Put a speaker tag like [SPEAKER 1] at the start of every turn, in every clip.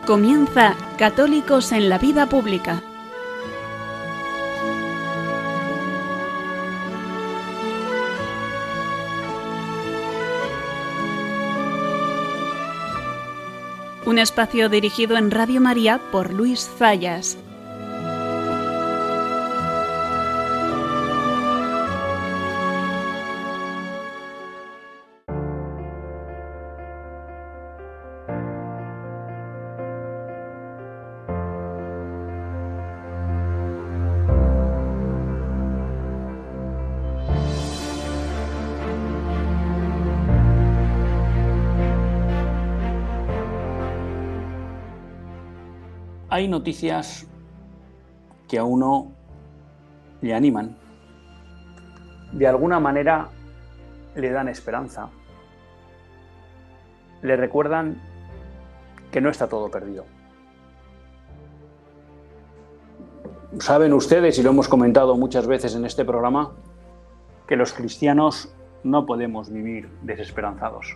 [SPEAKER 1] Comienza Católicos en la Vida Pública. Un espacio dirigido en Radio María por Luis Zayas.
[SPEAKER 2] Hay noticias que a uno le animan, de alguna manera le dan esperanza, le recuerdan que no está todo perdido. Saben ustedes, y lo hemos comentado muchas veces en este programa, que los cristianos no podemos vivir desesperanzados,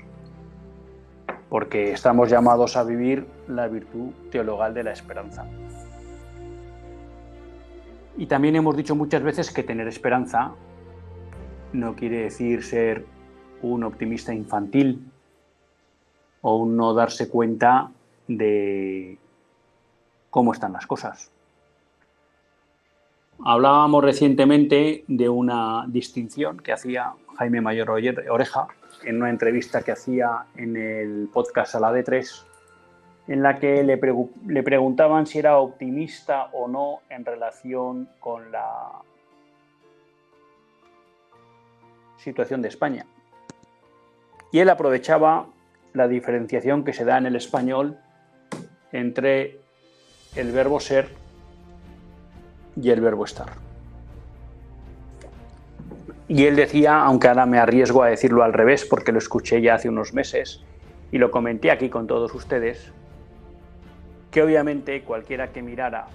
[SPEAKER 2] porque estamos llamados a vivir la virtud teologal de la esperanza. Y también hemos dicho muchas veces que tener esperanza no quiere decir ser un optimista infantil o un no darse cuenta de cómo están las cosas. Hablábamos recientemente de una distinción que hacía Jaime Mayor Oreja en una entrevista que hacía en el podcast A la D3, en la que le preguntaban si era optimista o no en relación con la situación de España. Y él aprovechaba la diferenciación que se da en el español entre el verbo ser y el verbo estar. Y él decía, aunque ahora me arriesgo a decirlo al revés porque lo escuché ya hace unos meses y lo comenté aquí con todos ustedes, que obviamente cualquiera que mirara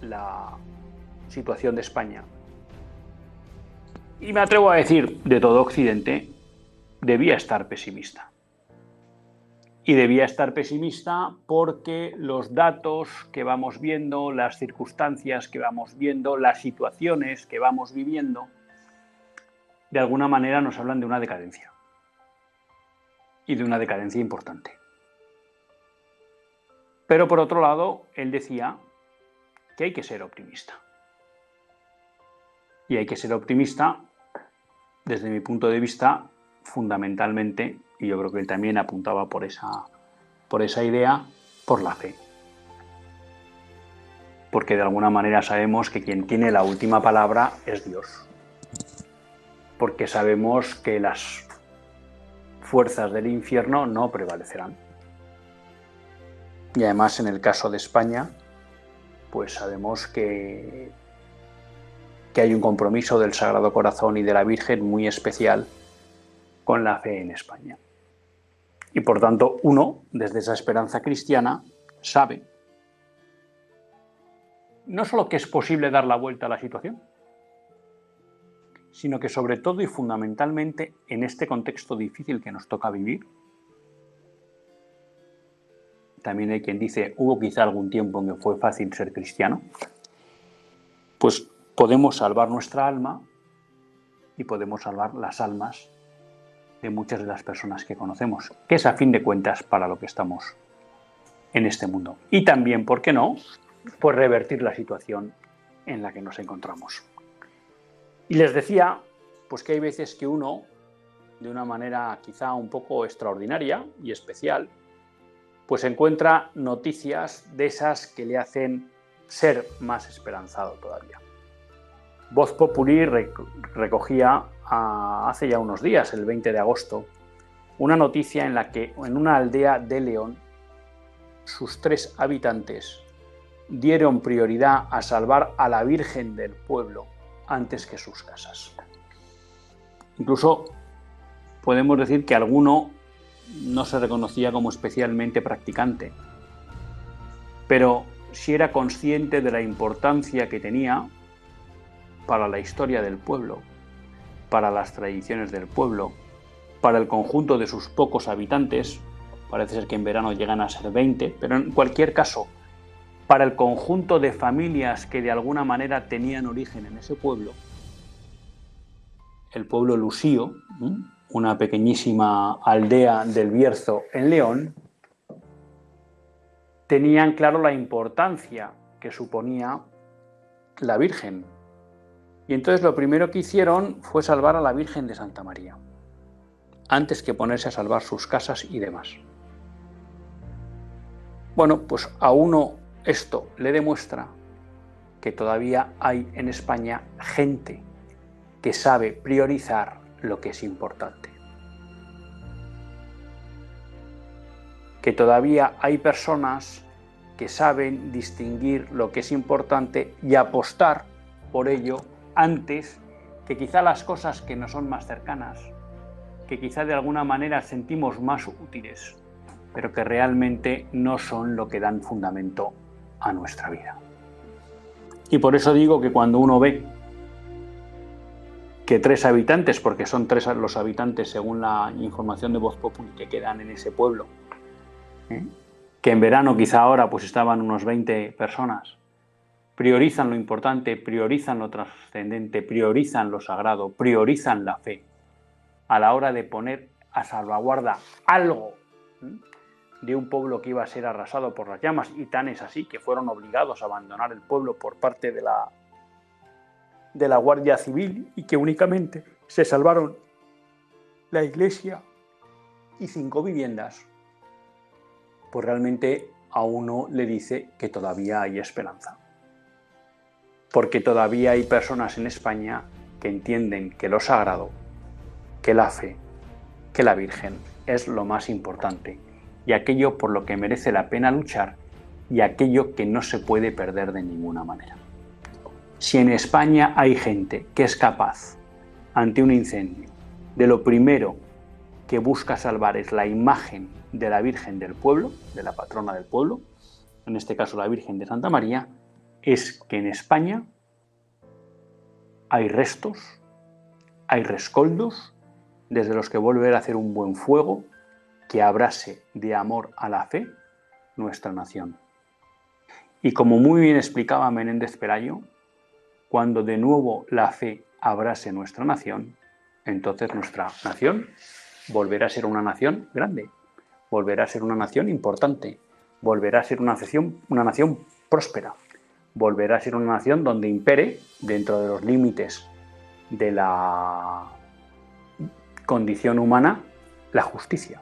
[SPEAKER 2] la situación de España, y me atrevo a decir de todo Occidente, debía estar pesimista. Y debía estar pesimista porque los datos que vamos viendo, las circunstancias que vamos viendo, las situaciones que vamos viviendo, de alguna manera nos hablan de una decadencia. Y de una decadencia importante. Pero por otro lado, él decía que hay que ser optimista. Y hay que ser optimista, desde mi punto de vista, fundamentalmente, y yo creo que él también apuntaba por esa idea, por la fe. Porque de alguna manera sabemos que quien tiene la última palabra es Dios. Porque sabemos que las fuerzas del infierno no prevalecerán. Y además en el caso de España, pues sabemos que hay un compromiso del Sagrado Corazón y de la Virgen muy especial con la fe en España. Y por tanto, uno, desde esa esperanza cristiana, sabe no solo que es posible dar la vuelta a la situación, sino que sobre todo y fundamentalmente en este contexto difícil que nos toca vivir, también hay quien dice, hubo quizá algún tiempo en que fue fácil ser cristiano, pues podemos salvar nuestra alma y podemos salvar las almas de muchas de las personas que conocemos, que es a fin de cuentas para lo que estamos en este mundo. Y también, ¿por qué no?, pues revertir la situación en la que nos encontramos. Y les decía, pues que hay veces que uno, de una manera quizá un poco extraordinaria y especial, pues encuentra noticias de esas que le hacen ser más esperanzado todavía. Voz Populi recogía hace ya unos días, el 20 de agosto, una noticia en la que en una aldea de León, sus 3 habitantes dieron prioridad a salvar a la Virgen del pueblo antes que sus casas. Incluso podemos decir que alguno no se reconocía como especialmente practicante, pero sí era consciente de la importancia que tenía para la historia del pueblo, para las tradiciones del pueblo, para el conjunto de sus pocos habitantes, parece ser que en verano llegan a ser 20, pero en cualquier caso, para el conjunto de familias que de alguna manera tenían origen en ese pueblo, el pueblo lusío, una pequeñísima aldea del Bierzo en León, tenían claro la importancia que suponía la Virgen. Y entonces lo primero que hicieron fue salvar a la Virgen de Santa María, antes que ponerse a salvar sus casas y demás. Bueno, pues a uno esto le demuestra que todavía hay en España gente que sabe priorizar lo que es importante. Que todavía hay personas que saben distinguir lo que es importante y apostar por ello antes que quizá las cosas que nos son más cercanas, que quizá de alguna manera sentimos más útiles, pero que realmente no son lo que dan fundamento a nuestra vida. Y por eso digo que cuando uno ve que 3 habitantes, porque son 3 los habitantes según la información de Voz Populi que quedan en ese pueblo, que en verano quizá ahora pues estaban unos 20 personas, priorizan lo importante, priorizan lo trascendente, priorizan lo sagrado, priorizan la fe, a la hora de poner a salvaguarda algo de un pueblo que iba a ser arrasado por las llamas, y tan es así que fueron obligados a abandonar el pueblo por parte de la Guardia Civil, y que únicamente se salvaron la iglesia y 5 viviendas, pues realmente a uno le dice que todavía hay esperanza. Porque todavía hay personas en España que entienden que lo sagrado, que la fe, que la Virgen es lo más importante, y aquello por lo que merece la pena luchar, y aquello que no se puede perder de ninguna manera. Si en España hay gente que es capaz, ante un incendio, de lo primero que busca salvar es la imagen de la Virgen del pueblo, de la patrona del pueblo, en este caso la Virgen de Santa María, es que en España hay restos, hay rescoldos, desde los que volver a hacer un buen fuego que abrase de amor a la fe nuestra nación. Y como muy bien explicaba Menéndez Pelayo, cuando de nuevo la fe abrase nuestra nación, entonces nuestra nación volverá a ser una nación grande, volverá a ser una nación importante, volverá a ser una nación próspera, volverá a ser una nación donde impere, dentro de los límites de la condición humana, la justicia.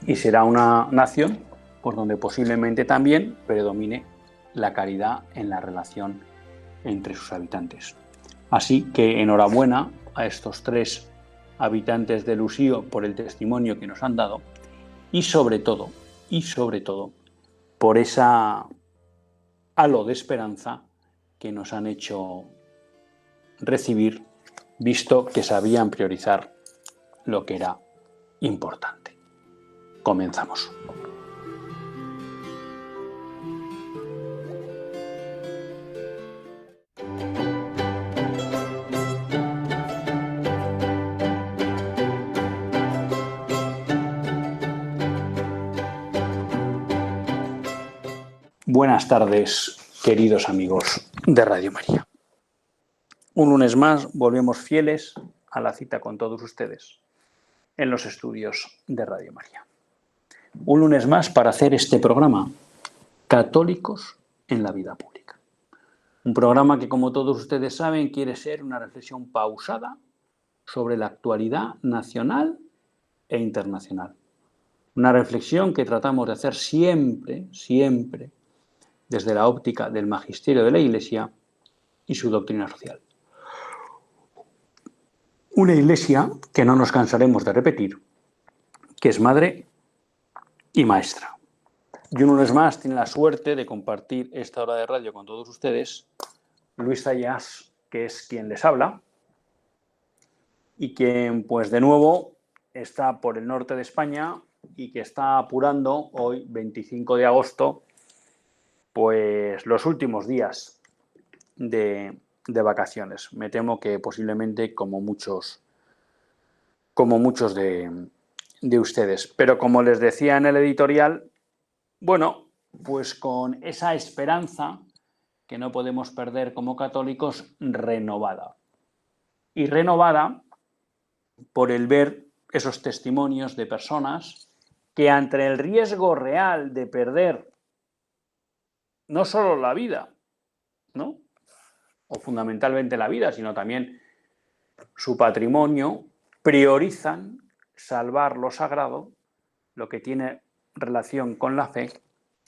[SPEAKER 2] Y será una nación por donde posiblemente también predomine la caridad en la relación entre sus habitantes. Así que enhorabuena a estos 3 habitantes de Lusío por el testimonio que nos han dado, y sobre todo, por esa halo de esperanza que nos han hecho recibir, visto que sabían priorizar lo que era importante. Comenzamos. Buenas tardes, queridos amigos de Radio María. Un lunes más volvemos fieles a la cita con todos ustedes en los estudios de Radio María. Un lunes más para hacer este programa, Católicos en la Vida Pública. Un programa que, como todos ustedes saben, quiere ser una reflexión pausada sobre la actualidad nacional e internacional. Una reflexión que tratamos de hacer siempre desde la óptica del magisterio de la Iglesia y su doctrina social. Una Iglesia que no nos cansaremos de repetir, que es madre y maestra. Y un lunes más tiene la suerte de compartir esta hora de radio con todos ustedes Luis Zayas, que es quien les habla, y quien, pues de nuevo, está por el norte de España y que está apurando hoy, 25 de agosto, pues los últimos días de vacaciones. Me temo que posiblemente como muchos de de ustedes. Pero como les decía en el editorial, bueno, pues con esa esperanza que no podemos perder como católicos, renovada. Y renovada por el ver esos testimonios de personas que ante el riesgo real de perder no solo la vida, ¿no? O fundamentalmente la vida, sino también su patrimonio, priorizan salvar lo sagrado, lo que tiene relación con la fe,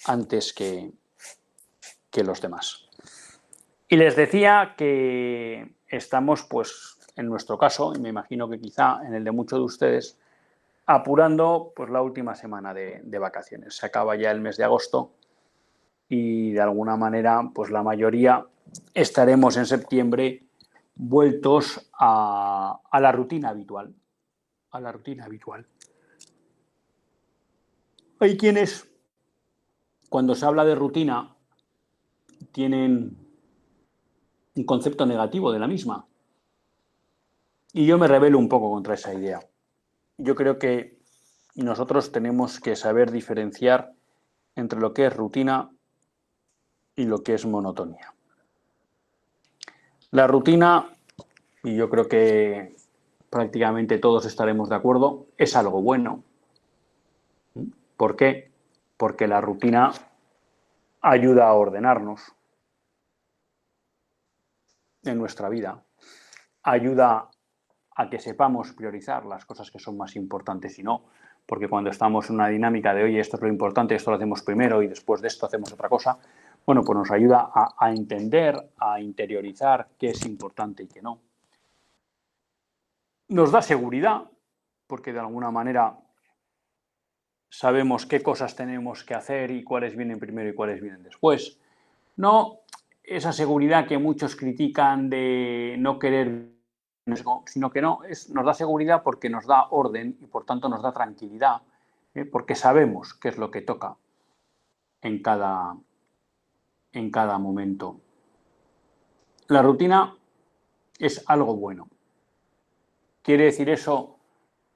[SPEAKER 2] antes que los demás. Y les decía que estamos, pues, en nuestro caso, y me imagino que quizá en el de muchos de ustedes, apurando pues la última semana de vacaciones. Se acaba ya el mes de agosto y de alguna manera, pues la mayoría estaremos en septiembre vueltos a la rutina habitual. A la rutina habitual. Hay quienes, cuando se habla de rutina, tienen un concepto negativo de la misma. Y yo me rebelo un poco contra esa idea. Yo creo que nosotros tenemos que saber diferenciar entre lo que es rutina y lo que es monotonía. La rutina, y yo creo que prácticamente todos estaremos de acuerdo, es algo bueno. ¿Por qué? Porque la rutina ayuda a ordenarnos en nuestra vida, ayuda a que sepamos priorizar las cosas que son más importantes y no, porque cuando estamos en una dinámica de, oye, esto es lo importante, esto lo hacemos primero y después de esto hacemos otra cosa, bueno, pues nos ayuda a entender, a interiorizar qué es importante y qué no. Nos da seguridad, porque de alguna manera sabemos qué cosas tenemos que hacer y cuáles vienen primero y cuáles vienen después. No esa seguridad que muchos critican de no querer, sino que nos da seguridad porque nos da orden y por tanto nos da tranquilidad, porque sabemos qué es lo que toca en cada momento. La rutina es algo bueno. ¿Quiere decir eso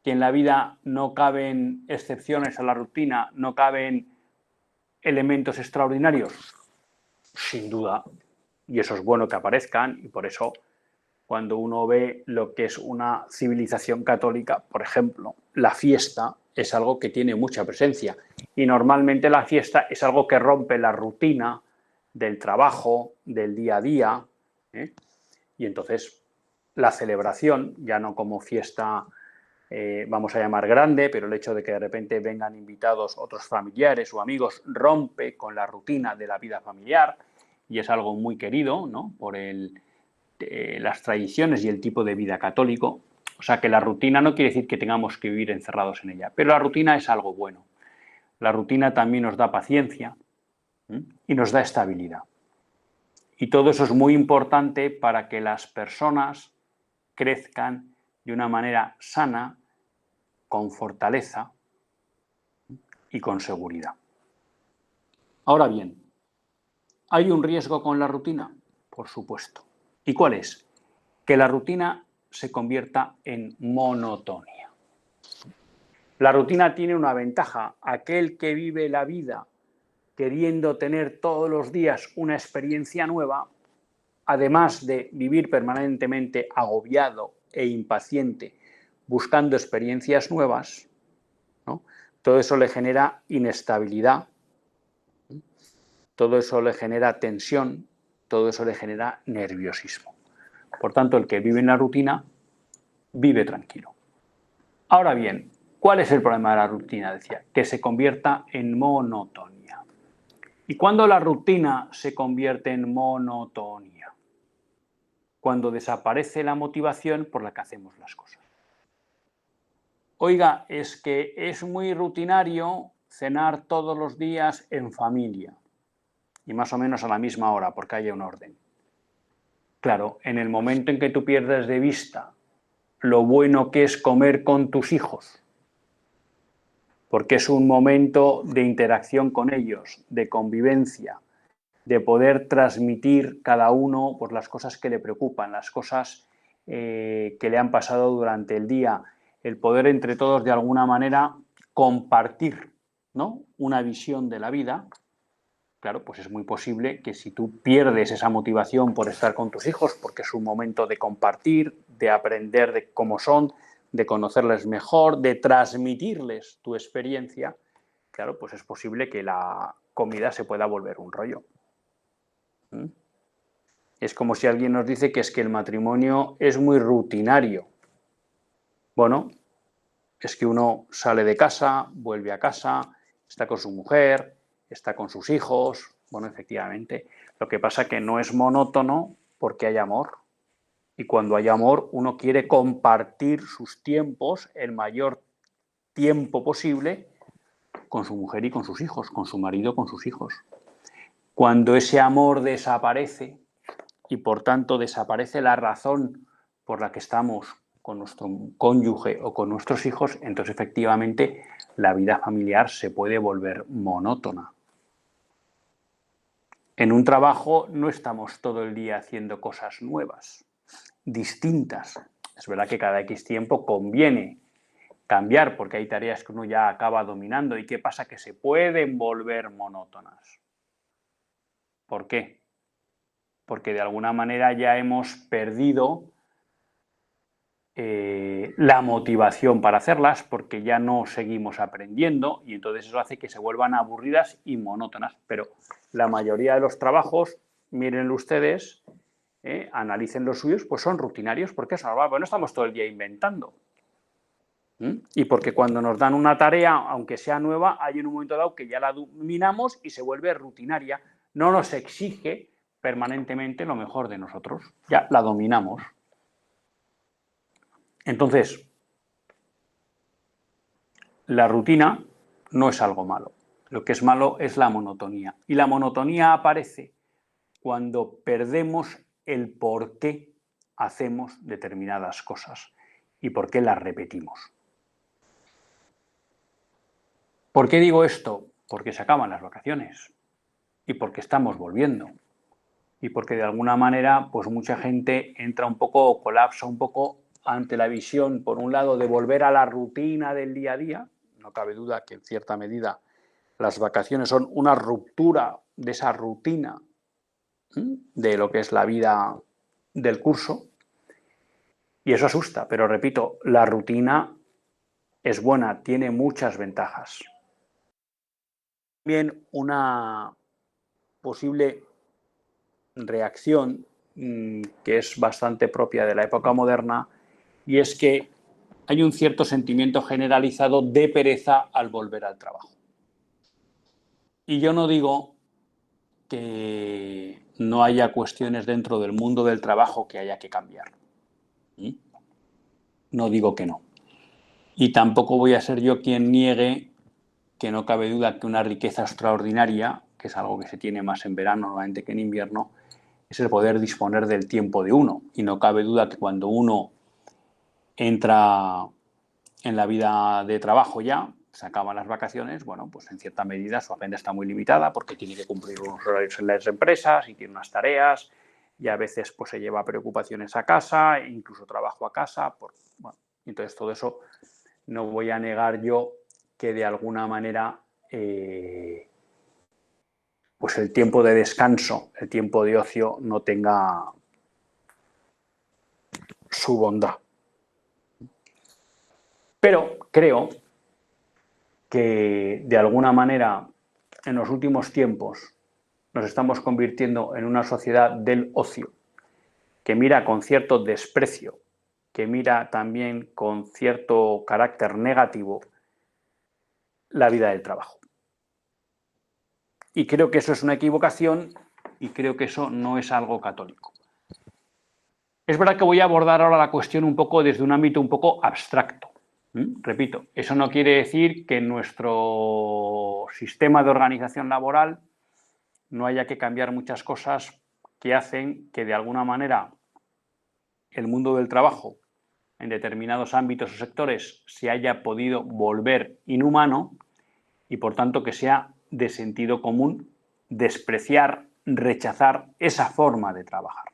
[SPEAKER 2] que en la vida no caben excepciones a la rutina, no caben elementos extraordinarios? Sin duda, y eso es bueno que aparezcan, y por eso cuando uno ve lo que es una civilización católica, por ejemplo, la fiesta es algo que tiene mucha presencia, y normalmente la fiesta es algo que rompe la rutina del trabajo, del día a día, y entonces la celebración, ya no como fiesta, vamos a llamar grande, pero el hecho de que de repente vengan invitados otros familiares o amigos rompe con la rutina de la vida familiar y es algo muy querido, ¿no? Por las tradiciones y el tipo de vida católico. O sea que la rutina no quiere decir que tengamos que vivir encerrados en ella, pero la rutina es algo bueno. La rutina también nos da paciencia y nos da estabilidad. Y todo eso es muy importante para que las personas crezcan de una manera sana, con fortaleza y con seguridad. Ahora bien, ¿hay un riesgo con la rutina? Por supuesto. ¿Y cuál es? Que la rutina se convierta en monotonía. La rutina tiene una ventaja. Aquel que vive la vida queriendo tener todos los días una experiencia nueva, además de vivir permanentemente agobiado e impaciente buscando experiencias nuevas, ¿no? Todo eso le genera inestabilidad, todo eso le genera tensión, todo eso le genera nerviosismo. Por tanto, el que vive en la rutina vive tranquilo. Ahora bien, ¿cuál es el problema de la rutina? Decía, que se convierta en monotonía. ¿Y cuándo la rutina se convierte en monotonía? Cuando desaparece la motivación por la que hacemos las cosas. Oiga, es que es muy rutinario cenar todos los días en familia y más o menos a la misma hora porque haya un orden. Claro, en el momento en que tú pierdes de vista lo bueno que es comer con tus hijos, porque es un momento de interacción con ellos, de convivencia, de poder transmitir cada uno pues, las cosas que le preocupan, las cosas que le han pasado durante el día, el poder entre todos de alguna manera compartir, ¿no?, una visión de la vida. Claro, pues es muy posible que si tú pierdes esa motivación por estar con tus hijos, porque es un momento de compartir, de aprender de cómo son, de conocerles mejor, de transmitirles tu experiencia, claro, pues es posible que la comida se pueda volver un rollo. Es como si alguien nos dice que es que el matrimonio es muy rutinario. Bueno, es que uno sale de casa, vuelve a casa, está con su mujer, está con sus hijos. Bueno, efectivamente, lo que pasa es que no es monótono porque hay amor. Y cuando hay amor, uno quiere compartir sus tiempos el mayor tiempo posible con su mujer y con sus hijos, con su marido, con sus hijos. Cuando ese amor desaparece y por tanto desaparece la razón por la que estamos con nuestro cónyuge o con nuestros hijos, entonces efectivamente la vida familiar se puede volver monótona. En un trabajo no estamos todo el día haciendo cosas nuevas, distintas. Es verdad que cada X tiempo conviene cambiar porque hay tareas que uno ya acaba dominando. ¿Y qué pasa? Que se pueden volver monótonas. ¿Por qué? Porque de alguna manera ya hemos perdido la motivación para hacerlas, porque ya no seguimos aprendiendo y entonces eso hace que se vuelvan aburridas y monótonas. Pero la mayoría de los trabajos, mírenlo ustedes, analicen los suyos, pues son rutinarios, porque es normal, pues no estamos todo el día inventando. Y porque cuando nos dan una tarea, aunque sea nueva, hay en un momento dado que ya la dominamos y se vuelve rutinaria. No nos exige permanentemente lo mejor de nosotros, ya la dominamos. Entonces, la rutina no es algo malo. Lo que es malo es la monotonía. Y la monotonía aparece cuando perdemos el por qué hacemos determinadas cosas y por qué las repetimos. ¿Por qué digo esto? Porque se acaban las vacaciones y porque estamos volviendo y porque de alguna manera pues mucha gente entra un poco, colapsa un poco ante la visión, por un lado, de volver a la rutina del día a día. No cabe duda que en cierta medida las vacaciones son una ruptura de esa rutina de lo que es la vida del curso y eso asusta, pero repito, la rutina es buena, tiene muchas ventajas. También una posible reacción que es bastante propia de la época moderna y es que hay un cierto sentimiento generalizado de pereza al volver al trabajo. Y yo no digo que no haya cuestiones dentro del mundo del trabajo que haya que cambiar. No digo que no. Y tampoco voy a ser yo quien niegue que no cabe duda que una riqueza extraordinaria, que es algo que se tiene más en verano normalmente que en invierno, es el poder disponer del tiempo de uno. Y no cabe duda que cuando uno entra en la vida de trabajo ya, se acaban las vacaciones, bueno, pues en cierta medida su agenda está muy limitada porque tiene que cumplir unos horarios en las empresas y tiene unas tareas y a veces pues se lleva preocupaciones a casa, incluso trabajo a casa. Bueno, entonces todo eso no voy a negar yo que de alguna manera pues el tiempo de descanso, el tiempo de ocio no tenga su bondad. Pero creo que de alguna manera en los últimos tiempos nos estamos convirtiendo en una sociedad del ocio que mira con cierto desprecio, que mira también con cierto carácter negativo la vida del trabajo. Y creo que eso es una equivocación y creo que eso no es algo católico. Es verdad que voy a abordar ahora la cuestión un poco desde un ámbito un poco abstracto. Repito, eso no quiere decir que en nuestro sistema de organización laboral no haya que cambiar muchas cosas que hacen que de alguna manera el mundo del trabajo en determinados ámbitos o sectores se haya podido volver inhumano y por tanto que sea de sentido común despreciar, rechazar esa forma de trabajar.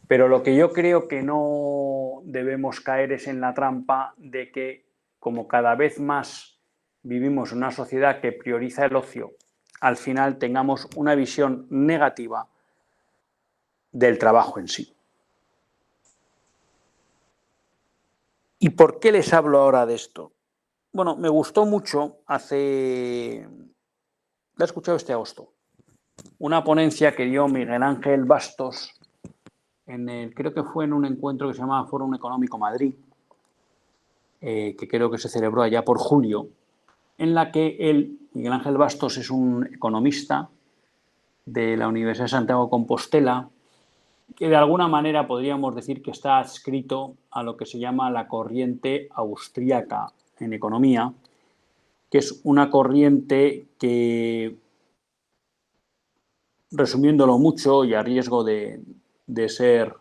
[SPEAKER 2] Pero lo que yo creo que no debemos caer es en la trampa de que, como cada vez más vivimos en una sociedad que prioriza el ocio, al final tengamos una visión negativa del trabajo en sí. ¿Y por qué les hablo ahora de esto? Bueno, me gustó mucho la he escuchado este agosto, una ponencia que dio Miguel Ángel Bastos creo que fue en un encuentro que se llamaba Foro Económico Madrid, que creo que se celebró allá por julio, en la que Miguel Ángel Bastos, es un economista de la Universidad de Santiago de Compostela, que de alguna manera podríamos decir que está adscrito a lo que se llama la corriente austríaca en economía, que es una corriente que, resumiéndolo mucho y a riesgo de ser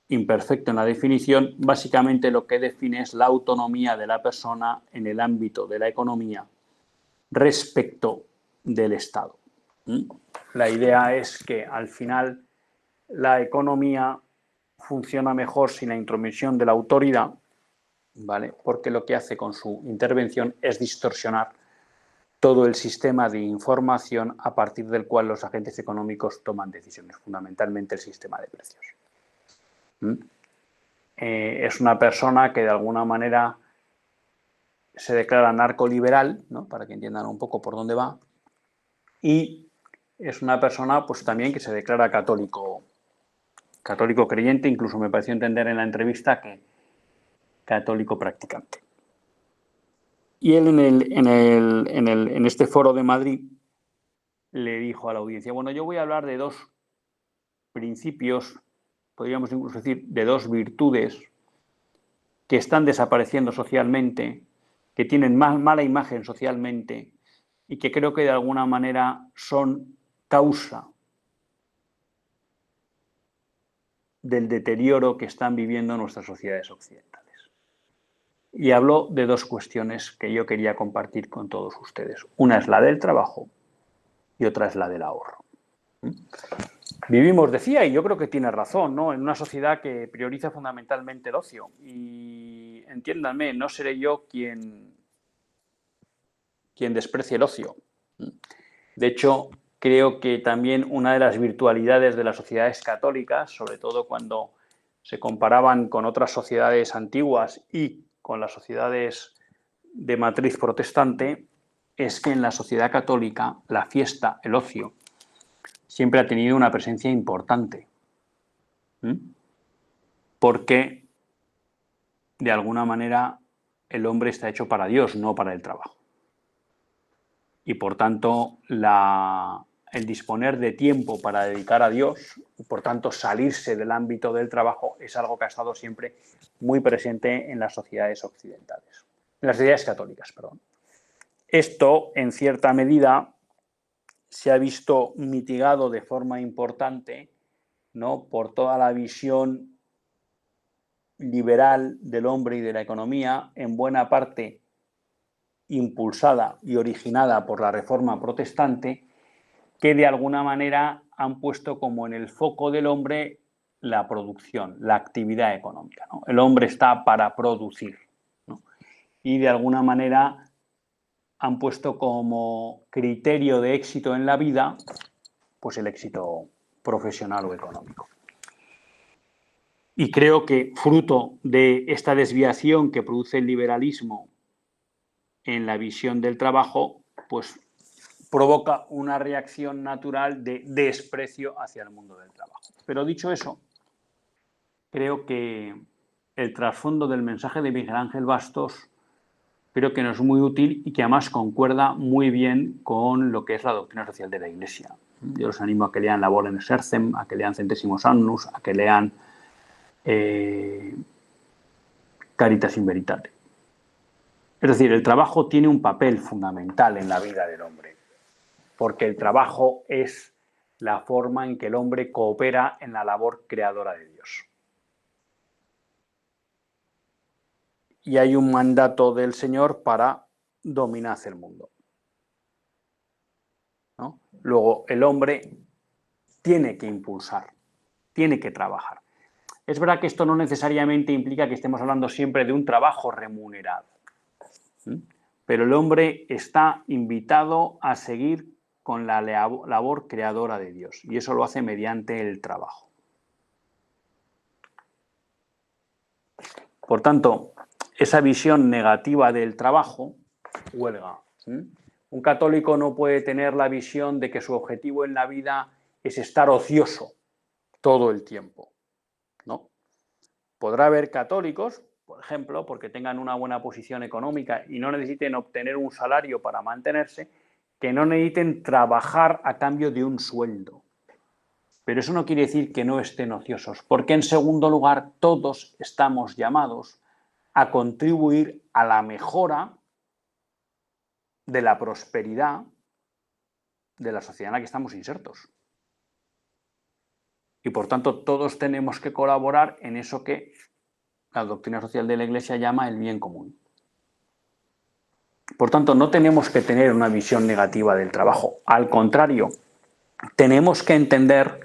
[SPEAKER 2] imperfecto en la definición, básicamente lo que define es la autonomía de la persona en el ámbito de la economía respecto del Estado. La idea es que al final la economía funciona mejor sin la intromisión de la autoridad, ¿vale? Porque lo que hace con su intervención es distorsionar todo el sistema de información a partir del cual los agentes económicos toman decisiones, fundamentalmente el sistema de precios. Es una persona que de alguna manera se declara narcoliberal, ¿no? Para que entiendan un poco por dónde va, y es una persona pues también que se declara católico creyente, incluso me pareció entender en la entrevista que católico practicante. Y él en este foro de Madrid le dijo a la audiencia, bueno, yo voy a hablar de dos principios, podríamos incluso decir de dos virtudes que están desapareciendo socialmente, que tienen más mala imagen socialmente y que creo que de alguna manera son causa del deterioro que están viviendo nuestras sociedades occidentales. Y habló de dos cuestiones que yo quería compartir con todos ustedes. Una es la del trabajo y otra es la del ahorro. Vivimos, decía, y yo creo que tiene razón, ¿no?, en una sociedad que prioriza fundamentalmente el ocio. Y entiéndanme, no seré yo quien desprecie el ocio. De hecho, creo que también una de las virtualidades de las sociedades católicas, sobre todo cuando se comparaban con otras sociedades antiguas y con las sociedades de matriz protestante, es que en la sociedad católica la fiesta, el ocio, siempre ha tenido una presencia importante. Porque, de alguna manera, el hombre está hecho para Dios, no para el trabajo. Y, por tanto, el disponer de tiempo para dedicar a Dios, y por tanto salirse del ámbito del trabajo, es algo que ha estado siempre muy presente en las sociedades occidentales, en las sociedades católicas, perdón. Esto, en cierta medida, se ha visto mitigado de forma importante, ¿no?, por toda la visión liberal del hombre y de la economía, en buena parte impulsada y originada por la Reforma Protestante, que de alguna manera han puesto como en el foco del hombre la producción, la actividad económica, ¿no? El hombre está para producir, ¿no? Y de alguna manera han puesto como criterio de éxito en la vida pues el éxito profesional o económico. Y creo que fruto de esta desviación que produce el liberalismo en la visión del trabajo, pues provoca una reacción natural de desprecio hacia el mundo del trabajo. Pero dicho eso, creo que el trasfondo del mensaje de Miguel Ángel Bastos creo que nos es muy útil y que además concuerda muy bien con lo que es la doctrina social de la Iglesia. Yo los animo a que lean Labor in Exercem, a que lean Centésimos Annus, a que lean Caritas in Veritate. Es decir, el trabajo tiene un papel fundamental en la vida del hombre, porque el trabajo es la forma en que el hombre coopera en la labor creadora de Dios. Y hay un mandato del Señor para dominar el mundo, ¿no? Luego, el hombre tiene que impulsar tiene que trabajar. Es verdad que esto no necesariamente implica que estemos hablando siempre de un trabajo remunerado, pero el hombre está invitado a seguir con la labor creadora de Dios, y eso lo hace mediante el trabajo. Por tanto, esa visión negativa del trabajo, huelga. Un católico no puede tener la visión de que su objetivo en la vida es estar ocioso todo el tiempo, ¿no? Podrá haber católicos, por ejemplo, porque tengan una buena posición económica y no necesiten obtener un salario para mantenerse, que no necesiten trabajar a cambio de un sueldo. Pero eso no quiere decir que no estén ociosos, porque en segundo lugar todos estamos llamados a contribuir a la mejora de la prosperidad de la sociedad en la que estamos insertos. Y por tanto todos tenemos que colaborar en eso que la doctrina social de la Iglesia llama el bien común. Por tanto, no tenemos que tener una visión negativa del trabajo. Al contrario, tenemos que entender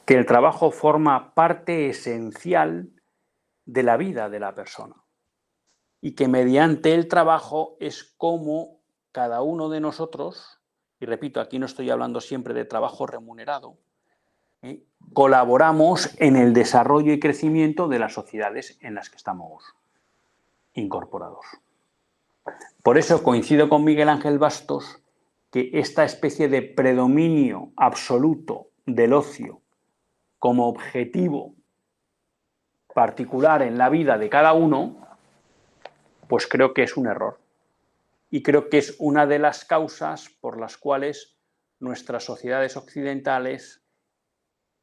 [SPEAKER 2] que el trabajo forma parte esencial de la vida de la persona y que mediante el trabajo es como cada uno de nosotros, y repito, aquí no estoy hablando siempre de trabajo remunerado, colaboramos en el desarrollo y crecimiento de las sociedades en las que estamos incorporados. Por eso coincido con Miguel Ángel Bastos que esta especie de predominio absoluto del ocio como objetivo particular en la vida de cada uno, pues creo que es un error. Y creo que es una de las causas por las cuales nuestras sociedades occidentales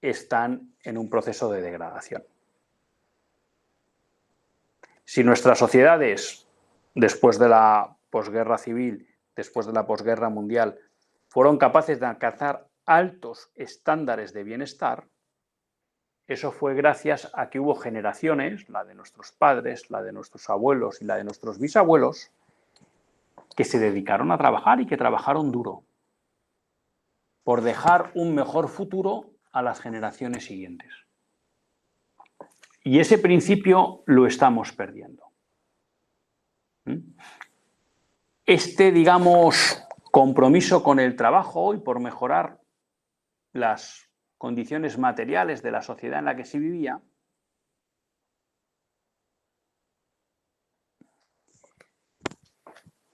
[SPEAKER 2] están en un proceso de degradación. Si nuestras sociedades, después de la posguerra civil, después de la posguerra mundial, fueron capaces de alcanzar altos estándares de bienestar, eso fue gracias a que hubo generaciones, la de nuestros padres, la de nuestros abuelos y la de nuestros bisabuelos, que se dedicaron a trabajar y que trabajaron duro por dejar un mejor futuro a las generaciones siguientes. Y ese principio lo estamos perdiendo. Este, digamos, compromiso con el trabajo y por mejorar las condiciones materiales de la sociedad en la que se vivía,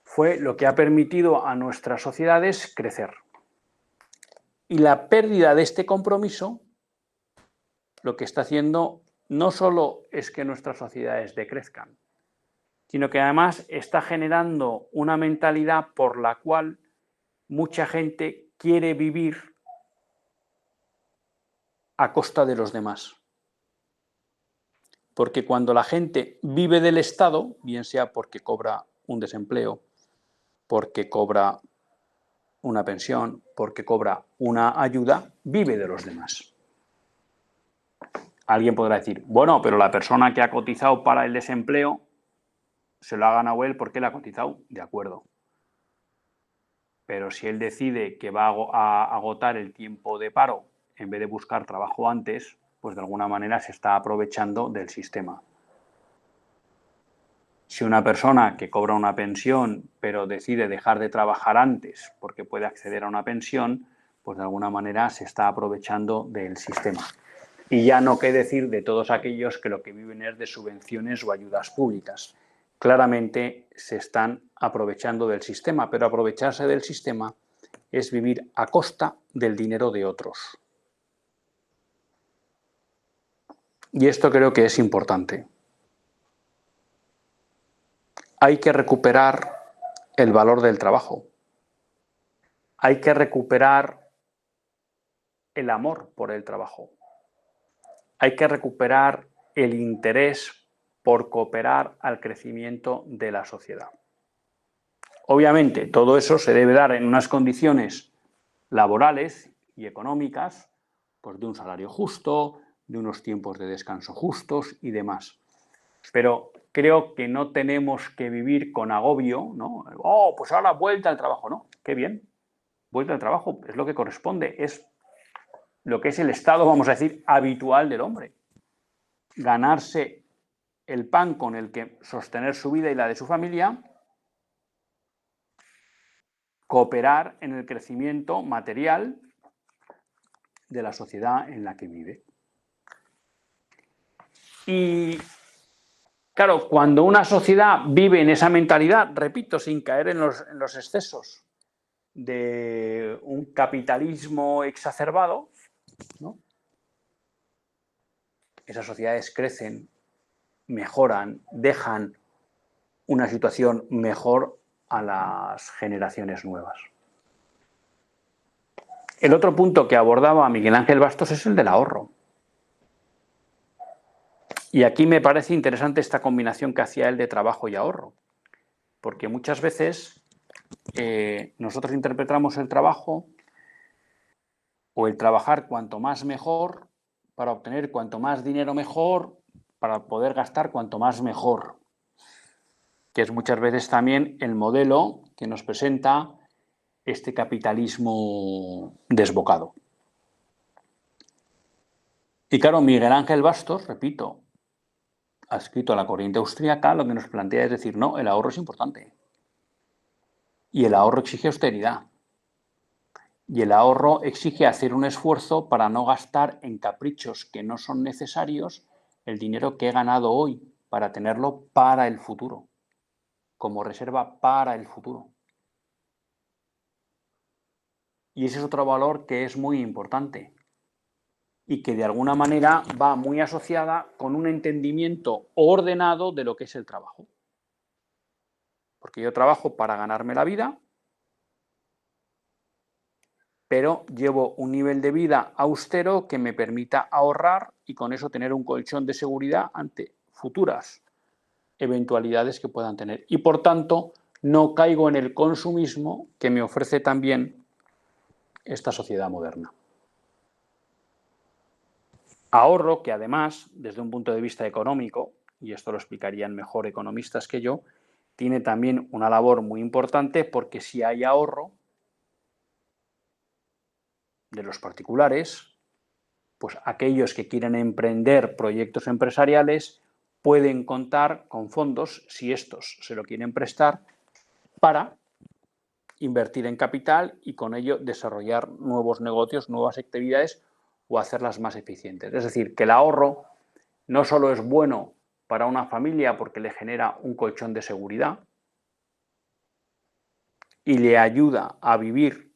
[SPEAKER 2] fue lo que ha permitido a nuestras sociedades crecer. Y la pérdida de este compromiso lo que está haciendo no solo es que nuestras sociedades decrezcan, sino que además está generando una mentalidad por la cual mucha gente quiere vivir a costa de los demás. Porque cuando la gente vive del Estado, bien sea porque cobra un desempleo, porque cobra una pensión, porque cobra una ayuda, vive de los demás. Alguien podrá decir, bueno, pero la persona que ha cotizado para el desempleo se lo ha ganado él porque él ha cotizado, de acuerdo. Pero si él decide que va a agotar el tiempo de paro en vez de buscar trabajo antes, pues de alguna manera se está aprovechando del sistema. Si una persona que cobra una pensión pero decide dejar de trabajar antes porque puede acceder a una pensión, pues de alguna manera se está aprovechando del sistema. Y ya no qué decir de todos aquellos que lo que viven es de subvenciones o ayudas públicas. Claramente se están aprovechando del sistema, pero aprovecharse del sistema es vivir a costa del dinero de otros. Y esto creo que es importante. Hay que recuperar el valor del trabajo. Hay que recuperar el amor por el trabajo. Hay que recuperar el interés por cooperar al crecimiento de la sociedad. Obviamente, todo eso se debe dar en unas condiciones laborales y económicas, pues de un salario justo, de unos tiempos de descanso justos y demás. Pero creo que no tenemos que vivir con agobio, ¿no? Oh, pues ahora vuelta al trabajo, ¿no? Qué bien, vuelta al trabajo, es lo que corresponde, es lo que es el estado, vamos a decir, habitual del hombre. Ganarse el pan con el que sostener su vida y la de su familia, cooperar en el crecimiento material de la sociedad en la que vive. Y claro, cuando una sociedad vive en esa mentalidad, repito, sin caer en los excesos de un capitalismo exacerbado, ¿no? Esas sociedades crecen, mejoran, dejan una situación mejor a las generaciones nuevas. El otro punto que abordaba Miguel Ángel Bastos es el del ahorro. Y aquí me parece interesante esta combinación que hacía él de trabajo y ahorro, porque muchas veces nosotros interpretamos el trabajo o el trabajar cuanto más mejor, para obtener cuanto más dinero mejor, para poder gastar cuanto más mejor, que es muchas veces también el modelo que nos presenta este capitalismo desbocado. Y claro, Miguel Ángel Bastos, repito, adscrito a la corriente austríaca, lo que nos plantea es decir, no, el ahorro es importante. Y el ahorro exige austeridad. Y el ahorro exige hacer un esfuerzo para no gastar en caprichos que no son necesarios el dinero que he ganado hoy, para tenerlo para el futuro, como reserva para el futuro. Y ese es otro valor que es muy importante y que de alguna manera va muy asociada con un entendimiento ordenado de lo que es el trabajo. Porque yo trabajo para ganarme la vida, pero llevo un nivel de vida austero que me permita ahorrar y con eso tener un colchón de seguridad ante futuras eventualidades que puedan tener. Y por tanto, no caigo en el consumismo que me ofrece también esta sociedad moderna. Ahorro que además, desde un punto de vista económico, y esto lo explicarían mejor economistas que yo, tiene también una labor muy importante porque si hay ahorro de los particulares, pues aquellos que quieren emprender proyectos empresariales pueden contar con fondos, si estos se lo quieren prestar, para invertir en capital y con ello desarrollar nuevos negocios, nuevas actividades o hacerlas más eficientes. Es decir, que el ahorro no solo es bueno para una familia porque le genera un colchón de seguridad y le ayuda a vivir,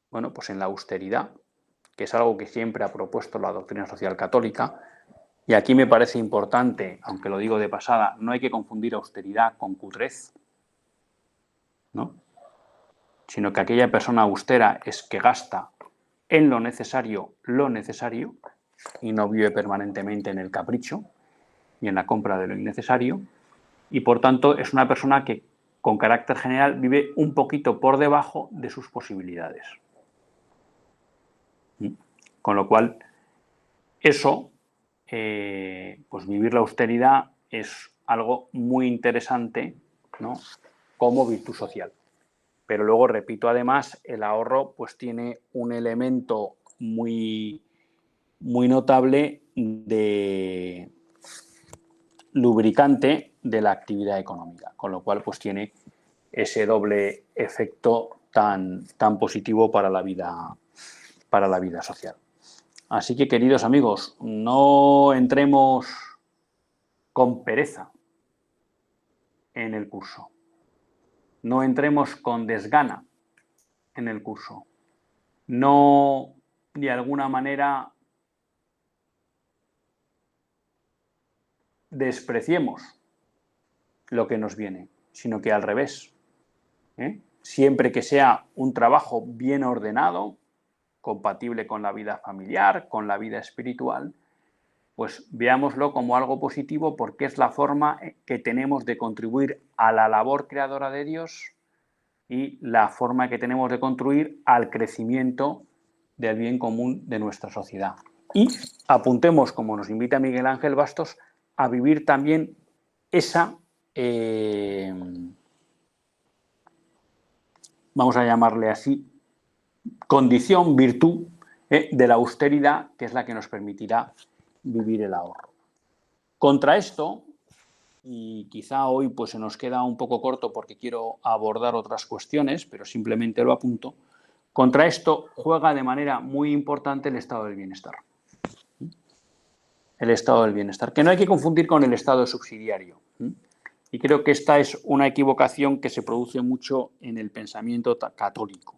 [SPEAKER 2] bueno, pues en la austeridad, que es algo que siempre ha propuesto la doctrina social católica. Y aquí me parece importante, aunque lo digo de pasada, no hay que confundir austeridad con cutrez, ¿no? Sino que aquella persona austera es que gasta en lo necesario y no vive permanentemente en el capricho y en la compra de lo innecesario, y por tanto es una persona que con carácter general vive un poquito por debajo de sus posibilidades. Con lo cual, eso, pues vivir la austeridad es algo muy interesante, ¿no?, como virtud social. Pero luego, repito, además, el ahorro pues tiene un elemento muy, muy notable de lubricante de la actividad económica, con lo cual pues tiene ese doble efecto tan positivo para la vida social. Así que, queridos amigos, no entremos con pereza en el curso. No entremos con desgana en el curso. No, de alguna manera, despreciemos lo que nos viene, sino que al revés. Siempre que sea un trabajo bien ordenado, compatible con la vida familiar, con la vida espiritual, pues veámoslo como algo positivo porque es la forma que tenemos de contribuir a la labor creadora de Dios y la forma que tenemos de contribuir al crecimiento del bien común de nuestra sociedad. Y apuntemos, como nos invita Miguel Ángel Bastos, a vivir también esa, vamos a llamarle así, condición, virtud, de la austeridad, que es la que nos permitirá vivir el ahorro. Contra esto, y quizá hoy pues se nos queda un poco corto porque quiero abordar otras cuestiones, pero simplemente lo apunto, contra esto juega de manera muy importante el estado del bienestar. El estado del bienestar, que no hay que confundir con el estado subsidiario. Y creo que esta es una equivocación que se produce mucho en el pensamiento católico.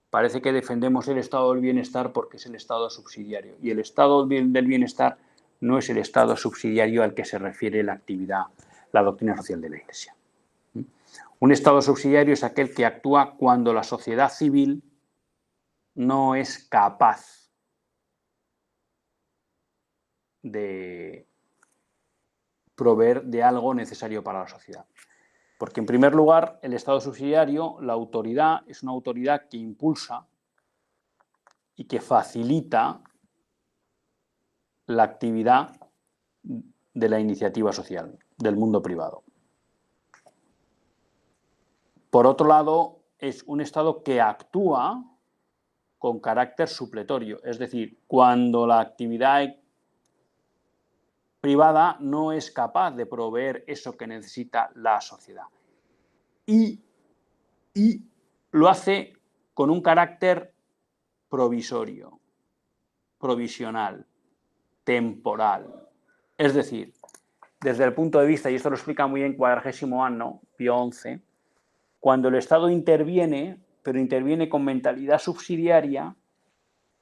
[SPEAKER 2] Parece que defendemos el estado del bienestar porque es el estado subsidiario. Y el estado del bienestar no es el estado subsidiario al que se refiere la actividad, la doctrina social de la Iglesia. Un estado subsidiario es aquel que actúa cuando la sociedad civil no es capaz de proveer de algo necesario para la sociedad. Porque, en primer lugar, el estado subsidiario, la autoridad, es una autoridad que impulsa y que facilita la actividad de la iniciativa social, del mundo privado. Por otro lado, es un Estado que actúa con carácter supletorio, es decir, cuando la actividad privada no es capaz de proveer eso que necesita la sociedad. Y lo hace con un carácter provisorio, provisional, temporal. Es decir, desde el punto de vista, y esto lo explica muy bien 40º Anno, Pío XI, cuando el Estado interviene, pero interviene con mentalidad subsidiaria,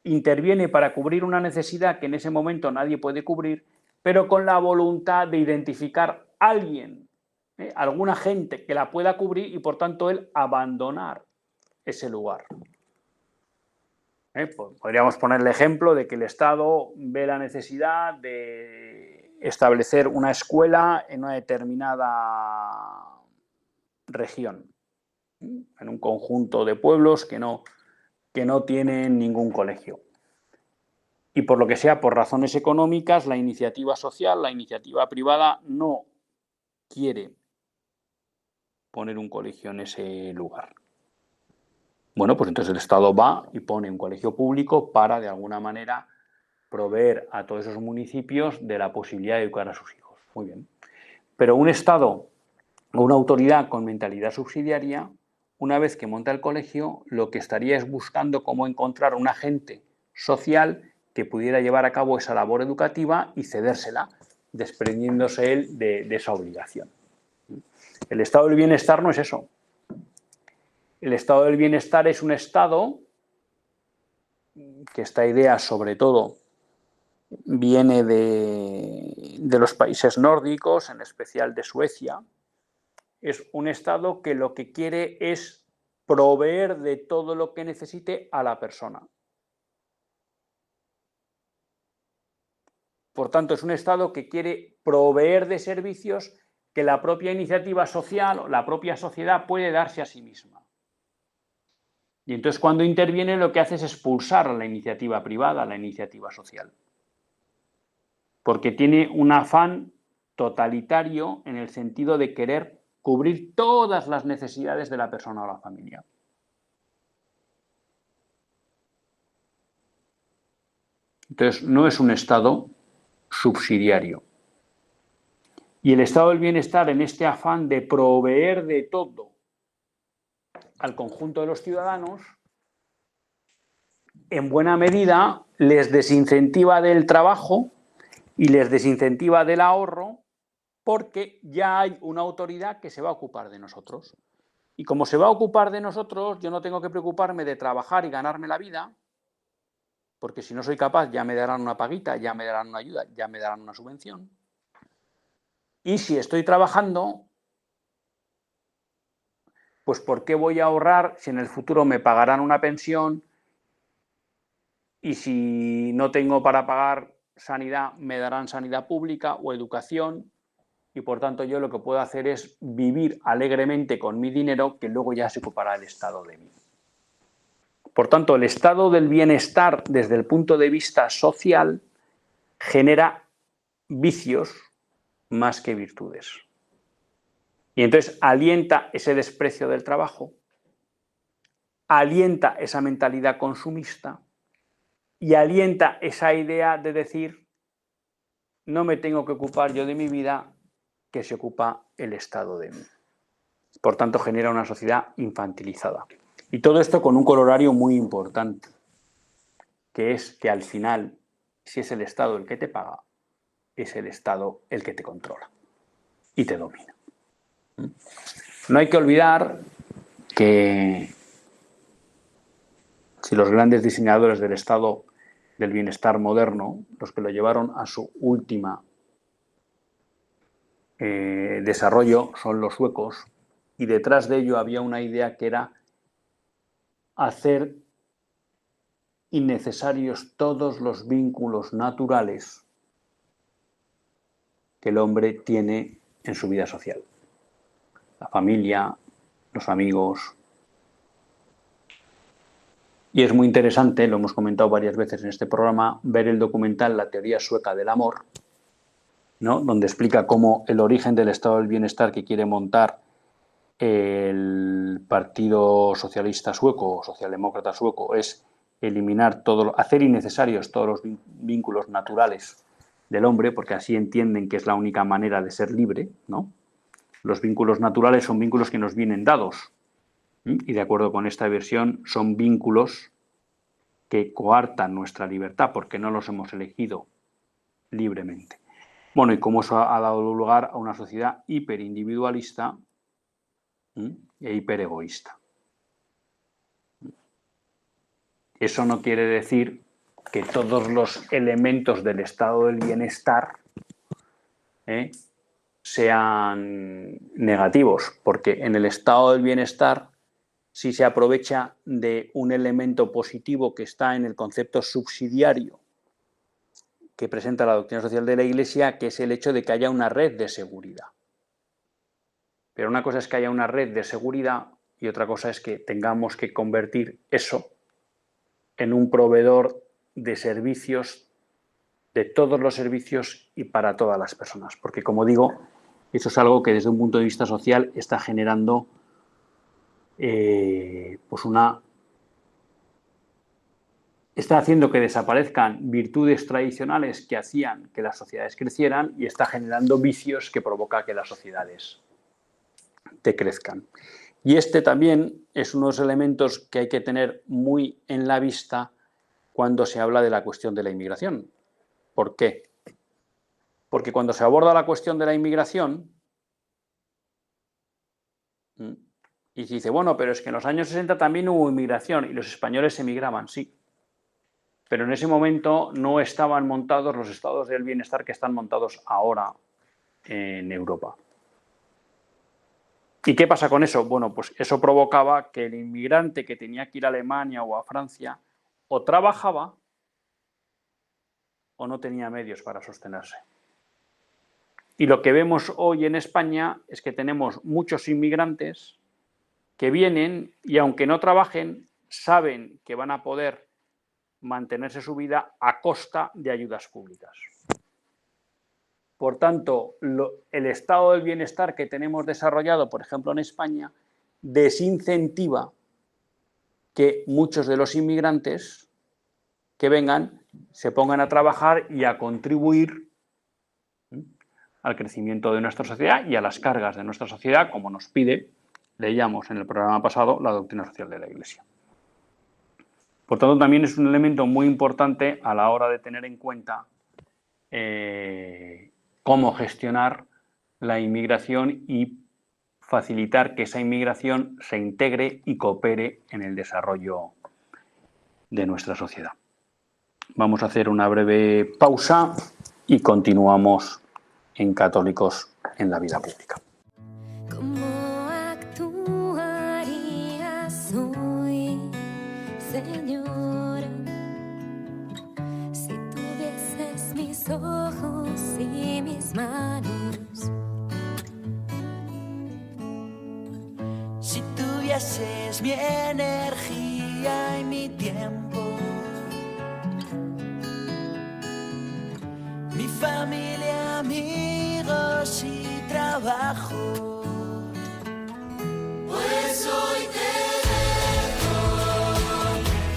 [SPEAKER 2] interviene para cubrir una necesidad que en ese momento nadie puede cubrir, pero con la voluntad de identificar a alguien, alguna gente que la pueda cubrir y por tanto él abandonar ese lugar. Podríamos poner el ejemplo de que el Estado ve la necesidad de establecer una escuela en una determinada región, en un conjunto de pueblos que no tienen ningún colegio. Y por lo que sea, por razones económicas, la iniciativa social, la iniciativa privada no quiere poner un colegio en ese lugar. Bueno, pues entonces el Estado va y pone un colegio público para, de alguna manera, proveer a todos esos municipios de la posibilidad de educar a sus hijos. Muy bien. Pero un Estado o una autoridad con mentalidad subsidiaria, una vez que monta el colegio, lo que estaría es buscando cómo encontrar un agente social que pudiera llevar a cabo esa labor educativa y cedérsela, desprendiéndose él de esa obligación. El estado del bienestar no es eso. El estado del bienestar es un estado que esta idea sobre todo viene de los países nórdicos, en especial de Suecia. Es un estado que lo que quiere es proveer de todo lo que necesite a la persona. Por tanto, es un estado que quiere proveer de servicios que la propia iniciativa social o la propia sociedad puede darse a sí misma. Y entonces cuando interviene lo que hace es expulsar a la iniciativa privada, a la iniciativa social. Porque tiene un afán totalitario en el sentido de querer cubrir todas las necesidades de la persona o la familia. Entonces, no es un estado subsidiario. Y el estado del bienestar, en este afán de proveer de todo al conjunto de los ciudadanos, en buena medida les desincentiva del trabajo y les desincentiva del ahorro, porque ya hay una autoridad que se va a ocupar de nosotros. Y como se va a ocupar de nosotros, yo no tengo que preocuparme de trabajar y ganarme la vida, porque si no soy capaz ya me darán una paguita, ya me darán una ayuda, ya me darán una subvención. Y si estoy trabajando, pues ¿por qué voy a ahorrar si en el futuro me pagarán una pensión y si no tengo para pagar sanidad, me darán sanidad pública o educación? Y por tanto yo lo que puedo hacer es vivir alegremente con mi dinero, que luego ya se ocupará el Estado de mí. Por tanto, el estado del bienestar desde el punto de vista social genera vicios más que virtudes. Y entonces alienta ese desprecio del trabajo, alienta esa mentalidad consumista y alienta esa idea de decir, no me tengo que ocupar yo de mi vida, que se ocupa el Estado de mí. Por tanto, genera una sociedad infantilizada. Y todo esto con un corolario muy importante, que es que al final, si es el Estado el que te paga, es el Estado el que te controla y te domina. No hay que olvidar que si los grandes diseñadores del estado del bienestar moderno, los que lo llevaron a su última desarrollo, son los suecos, y detrás de ello había una idea que era hacer innecesarios todos los vínculos naturales que el hombre tiene en su vida social. La familia, los amigos. Y es muy interesante, lo hemos comentado varias veces en este programa, ver el documental La teoría sueca del amor, ¿no? Donde explica cómo el origen del estado del bienestar que quiere montar el Partido Socialista Sueco o Socialdemócrata Sueco es eliminar hacer innecesarios todos los vínculos naturales del hombre, porque así entienden que es la única manera de ser libre, ¿no? Los vínculos naturales son vínculos que nos vienen dados. Y de acuerdo con esta versión, son vínculos que coartan nuestra libertad porque no los hemos elegido libremente. Bueno, y como eso ha dado lugar a una sociedad hiperindividualista e hiperegoísta. Eso no quiere decir que todos los elementos del estado del bienestar sean negativos, porque en el estado del bienestar, si se aprovecha de un elemento positivo que está en el concepto subsidiario que presenta la doctrina social de la Iglesia, que es el hecho de que haya una red de seguridad. Pero una cosa es que haya una red de seguridad y otra cosa es que tengamos que convertir eso en un proveedor de servicios, de todos los servicios y para todas las personas. Porque, como digo, eso es algo que desde un punto de vista social está generando está haciendo que desaparezcan virtudes tradicionales que hacían que las sociedades crecieran y está generando vicios que provoca que las sociedades decrezcan. Y este también es uno de los elementos que hay que tener muy en la vista cuando se habla de la cuestión de la inmigración. ¿Por qué? Porque cuando se aborda la cuestión de la inmigración y se dice, bueno, pero es que en los años 60 también hubo inmigración y los españoles emigraban, sí. Pero en ese momento no estaban montados los estados del bienestar que están montados ahora en Europa. ¿Y qué pasa con eso? Bueno, pues eso provocaba que el inmigrante que tenía que ir a Alemania o a Francia o trabajaba o no tenía medios para sostenerse. Y lo que vemos hoy en España es que tenemos muchos inmigrantes que vienen y aunque no trabajen, saben que van a poder mantenerse su vida a costa de ayudas públicas. Por tanto, el estado del bienestar que tenemos desarrollado, por ejemplo, en España, desincentiva que muchos de los inmigrantes que vengan se pongan a trabajar y a contribuir al crecimiento de nuestra sociedad y a las cargas de nuestra sociedad, como nos pide, leíamos en el programa pasado, la doctrina social de la Iglesia. Por tanto, también es un elemento muy importante a la hora de tener en cuenta cómo gestionar la inmigración y facilitar que esa inmigración se integre y coopere en el desarrollo de nuestra sociedad. Vamos a hacer una breve pausa y continuamos en Católicos en la Vida Pública.
[SPEAKER 3] ¿Cómo actuarías hoy, Señor, si tuvieses mis ojos y mis manos?
[SPEAKER 4] Si tuvieses mi energía y mi tiempo, mi familia, amigos y trabajo, pues hoy te dejo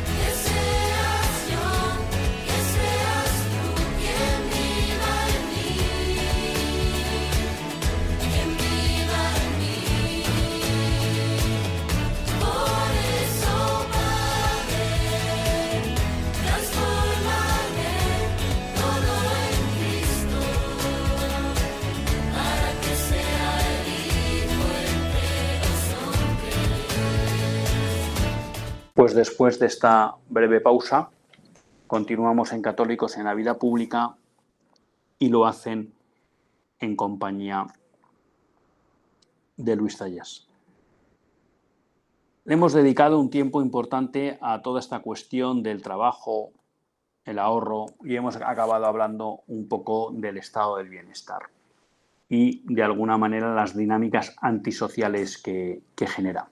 [SPEAKER 4] que seas yo
[SPEAKER 2] Pues después de esta breve pausa, continuamos en Católicos en la Vida Pública y lo hacen en compañía de Luis Zayas. Le hemos dedicado un tiempo importante a toda esta cuestión del trabajo, el ahorro, y hemos acabado hablando un poco del estado del bienestar y, de alguna manera, las dinámicas antisociales que genera.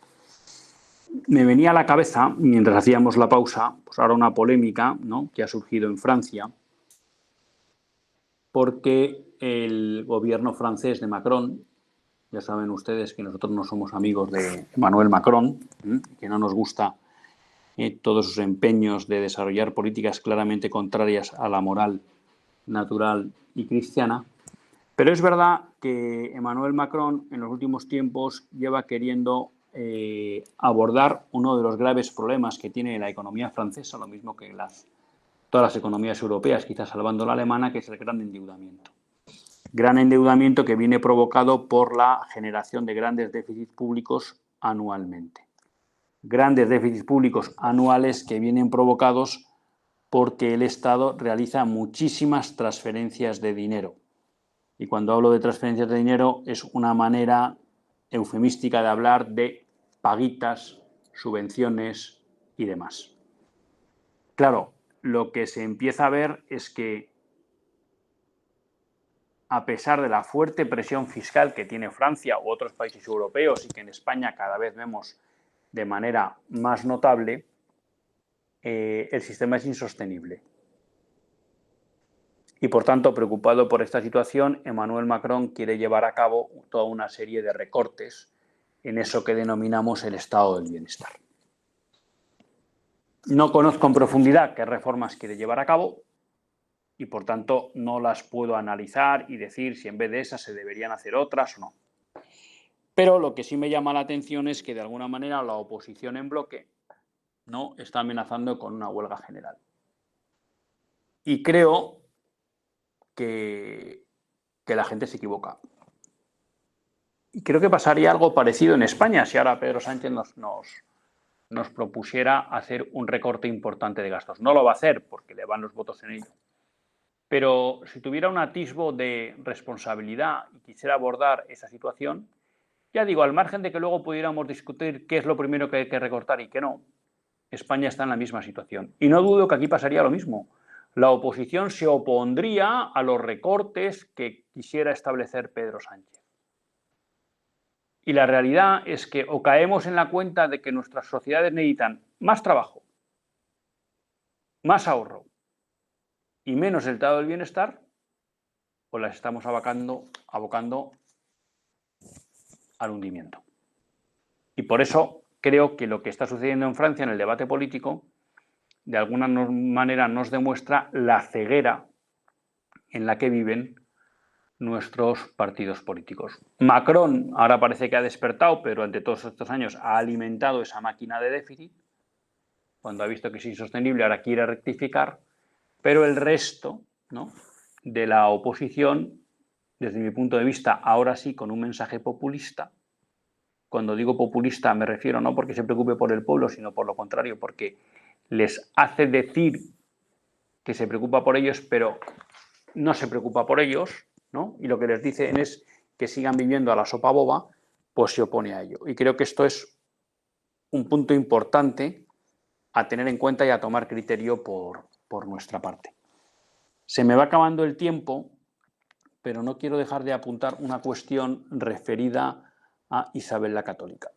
[SPEAKER 2] Me venía a la cabeza, mientras hacíamos la pausa, pues ahora una polémica, ¿no?, que ha surgido en Francia, porque el gobierno francés de Macron, ya saben ustedes que nosotros no somos amigos de Emmanuel Macron, que no nos gusta todos sus empeños de desarrollar políticas claramente contrarias a la moral natural y cristiana, pero es verdad que Emmanuel Macron en los últimos tiempos lleva queriendo abordar uno de los graves problemas que tiene la economía francesa, lo mismo que todas las economías europeas, quizás salvando la alemana, que es el gran endeudamiento. Gran endeudamiento que viene provocado por la generación de grandes déficits públicos anualmente. Grandes déficits públicos anuales que vienen provocados porque el Estado realiza muchísimas transferencias de dinero. Y cuando hablo de transferencias de dinero es una manera eufemística de hablar de paguitas, subvenciones y demás. Claro, lo que se empieza a ver es que, a pesar de la fuerte presión fiscal que tiene Francia u otros países europeos y que en España cada vez vemos de manera más notable, el sistema es insostenible. Y, por tanto, preocupado por esta situación, Emmanuel Macron quiere llevar a cabo toda una serie de recortes en eso que denominamos el estado del bienestar. No conozco en profundidad qué reformas quiere llevar a cabo y, por tanto, no las puedo analizar y decir si en vez de esas se deberían hacer otras o no. Pero lo que sí me llama la atención es que, de alguna manera, la oposición en bloque no está amenazando con una huelga general. Y creo que la gente se equivoca. Y creo que pasaría algo parecido en España si ahora Pedro Sánchez nos propusiera hacer un recorte importante de gastos. No lo va a hacer porque le van los votos en ello. Pero si tuviera un atisbo de responsabilidad y quisiera abordar esa situación, ya digo, al margen de que luego pudiéramos discutir qué es lo primero que hay que recortar y qué no, España está en la misma situación. Y no dudo que aquí pasaría lo mismo. La oposición se opondría a los recortes que quisiera establecer Pedro Sánchez. Y la realidad es que o caemos en la cuenta de que nuestras sociedades necesitan más trabajo, más ahorro y menos el estado del bienestar, o las estamos abocando al hundimiento. Y por eso creo que lo que está sucediendo en Francia en el debate político de alguna manera nos demuestra la ceguera en la que viven nuestros partidos políticos. Macron ahora parece que ha despertado, pero durante todos estos años ha alimentado esa máquina de déficit. Cuando ha visto que es insostenible, ahora quiere rectificar, pero el resto, ¿no?, de la oposición, desde mi punto de vista, ahora sí con un mensaje populista. Cuando digo populista me refiero no porque se preocupe por el pueblo, sino por lo contrario, porque les hace decir que se preocupa por ellos, pero no se preocupa por ellos, ¿no? Y lo que les dicen es que sigan viviendo a la sopa boba, pues se opone a ello. Y creo que esto es un punto importante a tener en cuenta y a tomar criterio por nuestra parte. Se me va acabando el tiempo, pero no quiero dejar de apuntar una cuestión referida a Isabel la Católica.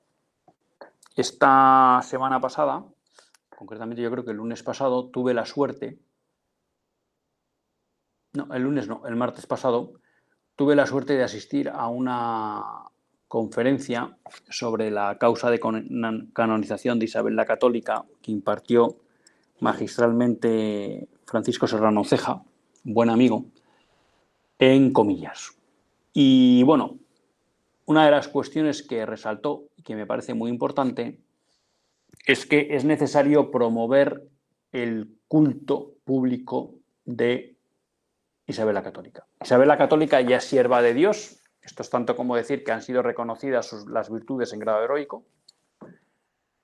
[SPEAKER 2] Esta semana pasada, concretamente yo creo que el lunes pasado, tuve la suerte, el martes pasado, tuve la suerte de asistir a una conferencia sobre la causa de canonización de Isabel la Católica que impartió magistralmente Francisco Serrano Ceja, buen amigo, en Comillas. Y bueno, una de las cuestiones que resaltó y que me parece muy importante es que es necesario promover el culto público de Isabel la Católica. Isabel la Católica ya es sierva de Dios, esto es tanto como decir que han sido reconocidas las virtudes en grado heroico.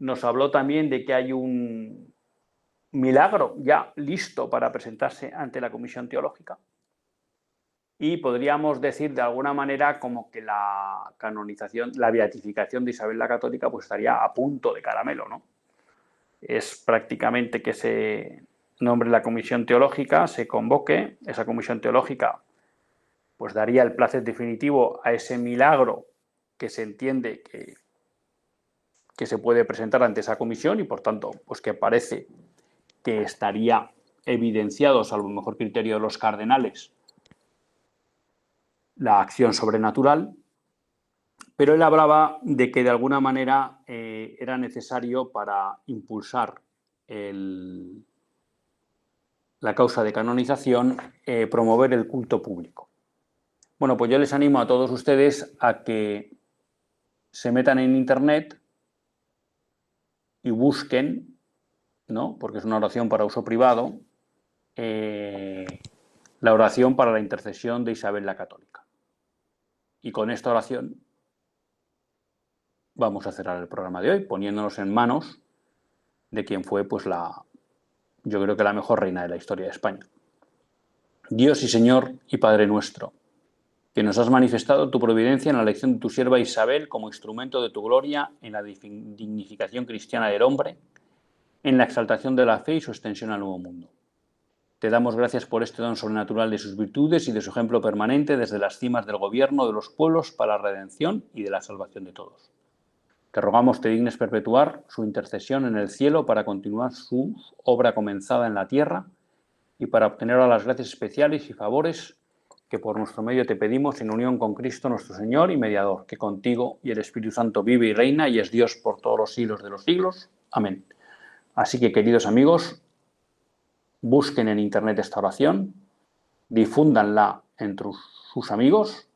[SPEAKER 2] nos habló también de que hay un milagro ya listo para presentarse ante la Comisión Teológica. Y podríamos decir de alguna manera como que la canonización, la beatificación de Isabel la Católica pues estaría a punto de caramelo, ¿no? Es prácticamente que se nombre la Comisión Teológica, se convoque, esa Comisión Teológica pues daría el placer definitivo a ese milagro que se entiende que se puede presentar ante esa comisión y por tanto pues que parece que estaría evidenciado, salvo el mejor criterio de los cardenales, la acción sobrenatural, pero él hablaba de que de alguna manera era necesario para impulsar la causa de canonización promover el culto público. Bueno, pues yo les animo a todos ustedes a que se metan en internet y busquen, ¿no? Porque es una oración para uso privado, la oración para la intercesión de Isabel la Católica. Y con esta oración vamos a cerrar el programa de hoy, poniéndonos en manos de quien fue, pues, yo creo que la mejor reina de la historia de España. Dios y Señor y Padre nuestro, que nos has manifestado tu providencia en la elección de tu sierva Isabel como instrumento de tu gloria en la dignificación cristiana del hombre, en la exaltación de la fe y su extensión al nuevo mundo. Te damos gracias por este don sobrenatural de sus virtudes y de su ejemplo permanente desde las cimas del gobierno de los pueblos para la redención y de la salvación de todos. Te rogamos te dignes perpetuar su intercesión en el cielo para continuar su obra comenzada en la tierra y para obtener ahora las gracias especiales y favores que por nuestro medio te pedimos en unión con Cristo nuestro Señor y Mediador, que contigo y el Espíritu Santo vive y reina y es Dios por todos los siglos de los siglos. Amén. Así que, queridos amigos, busquen en internet esta oración, difúndanla entre sus amigos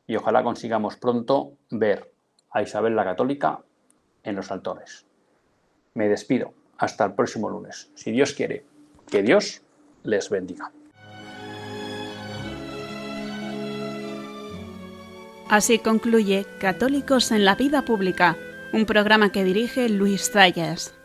[SPEAKER 2] y ojalá consigamos pronto ver a Isabel la Católica en los altares. Me despido. Hasta el próximo lunes. Si Dios quiere, que Dios les bendiga.
[SPEAKER 1] Así concluye Católicos en la Vida Pública, un programa que dirige Luis Zayas.